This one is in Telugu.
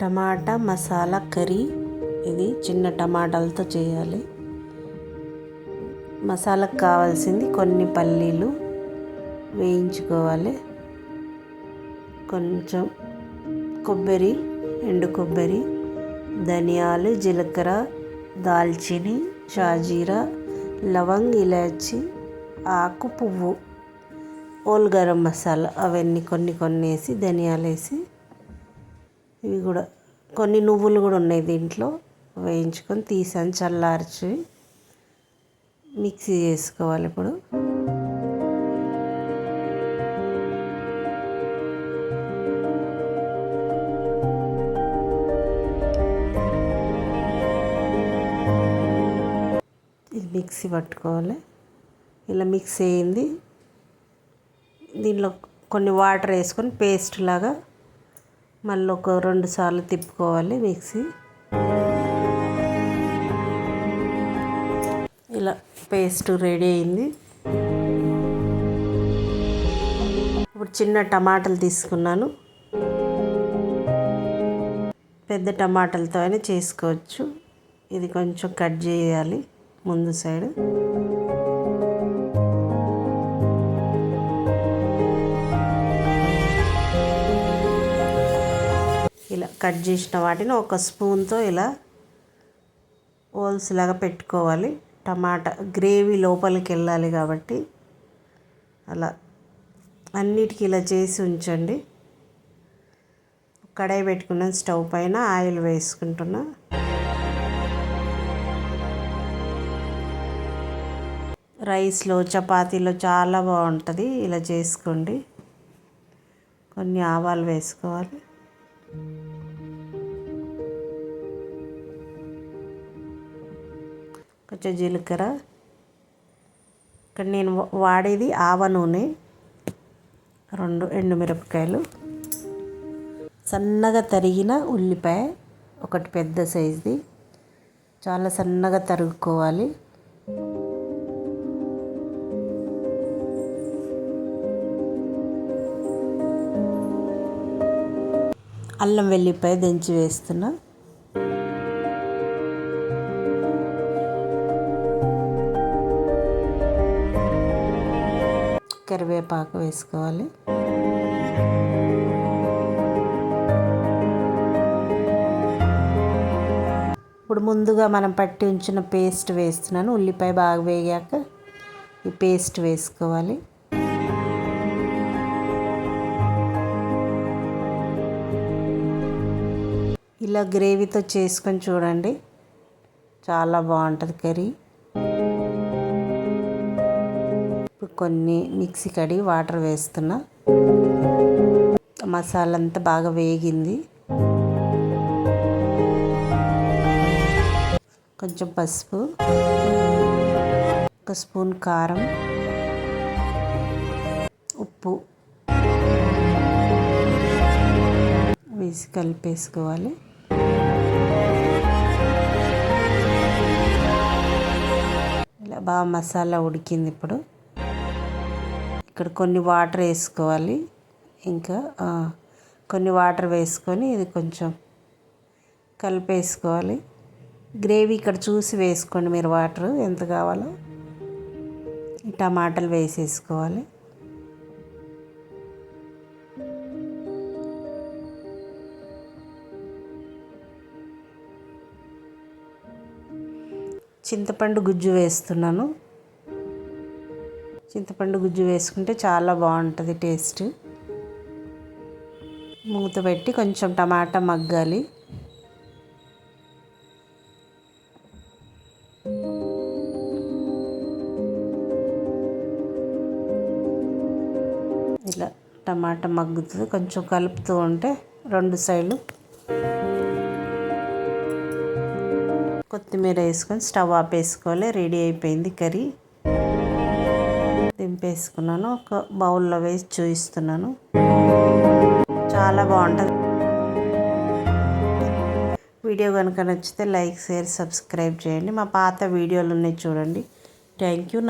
టమాటా మసాలా కర్రీ. ఇది చిన్న టమాటాలతో చేయాలి. మసాలాకు కావాల్సింది కొన్ని పల్లీలు వేయించుకోవాలి, కొంచెం కొబ్బరి, ఎండు కొబ్బరి, ధనియాలు, జీలకర్ర, దాల్చిని, షాజీరా, లవంగ్, ఇలాచి, ఆకు, పువ్వు, ఓల్ గరం మసాలా అవన్నీ కొన్ని వేసి, ధనియాలు వేసి, ఇవి కూడా కొన్ని నువ్వులు కూడా ఉన్నాయి దీంట్లో, వేయించుకొని తీసాను, చల్లార్చి మిక్సీ చేసుకోవాలి. ఇప్పుడు ఇది మిక్సీ పట్టుకోవాలి. ఇలా మిక్స్ అయ్యింది. దీనిలో కొన్ని వాటర్ వేసుకొని పేస్ట్ లాగా మళ్ళీ ఒక 2 సార్లు తిప్పుకోవాలి మిక్సీ. ఇలా పేస్ట్ రెడీ అయింది. ఇప్పుడు చిన్న టమాటాలు తీసుకున్నాను. పెద్ద టమాటాలతో అయినా చేసుకోవచ్చు. ఇది కొంచెం కట్ చేయాలి ముందు సైడ్. ఇలా కట్ చేసిన వాటిని ఒక స్పూన్తో ఇలా హోల్స్ లాగా పెట్టుకోవాలి. టమాటా గ్రేవీ లోపలికి వెళ్ళాలి కాబట్టి అలా అన్నిటికీ ఇలా చేసి ఉంచండి. కడాయి పెట్టుకున్నాను, స్టవ్ పైన ఆయిల్ వేసుకుంటున్నా. రైస్లో, చపాతీలో చాలా బాగుంటుంది. ఇలా చేసుకోండి. కొన్ని ఆవాలు వేసుకోవాలి, కొంచెం జీలకర్ర. ఇక్కడ నేను వాడేది ఆవ నూనె. 2 ఎండుమిరపకాయలు, సన్నగా తరిగిన ఉల్లిపాయ ఒకటి పెద్ద సైజుది, చాలా సన్నగా తరుగుకోవాలి. అల్లం వెల్లిపాయ దంచి వేస్తున్నా. కరివేపాకు వేసుకోవాలి. ఇప్పుడు ముందుగా మనం పట్టి ఉంచిన పేస్ట్ వేస్తున్నాను. ఉల్లిపాయ బాగా వేగాక ఈ పేస్ట్ వేసుకోవాలి. ఇలా గ్రేవీతో చేసుకొని చూడండి, చాలా బాగుంటుంది కర్రీ. ఇప్పుడు కొన్ని మిక్సీ కడిగి వాటర్ వేస్తున్నా. మసాలా అంతా బాగా వేగింది. కొంచెం పసుపు, 1 స్పూన్ కారం, ఉప్పు వేసి కలిపేసుకోవాలి. ఇలా బాగా మసాలా ఉడికింది. ఇప్పుడు ఇక్కడ కొన్ని వాటర్ వేసుకోవాలి. ఇంకా కొన్ని వాటర్ వేసుకొని ఇది కొంచెం కలిపేసుకోవాలి. గ్రేవీ ఇక్కడ చూసి వేసుకోండి మీరు, వాటర్ ఎంత కావాలో. ఈ టమాటాలు వేసేసుకోవాలి. చింతపండు గుజ్జు వేస్తున్నాను. చింతపండు గుజ్జు వేసుకుంటే చాలా బాగుంటుంది టేస్ట్. మూత పెట్టి కొంచెం టమాటా మగ్గాలి. ఇలా టమాటా మగ్గుతుంది. కొంచెం కలుపుతూ ఉంటే 2 సైడ్లు కొత్తిమీర వేసుకొని స్టవ్ ఆపేసుకోవాలి. రెడీ అయిపోయింది కర్రీ. దింపేసుకున్నాను. ఒక బౌల్లో వేసి చూపిస్తున్నాను. చాలా బాగుంటుంది. వీడియో కనుక నచ్చితే లైక్, షేర్, సబ్స్క్రైబ్ చేయండి. మా పాత వీడియోలు ఉన్నాయి చూడండి. Thank you.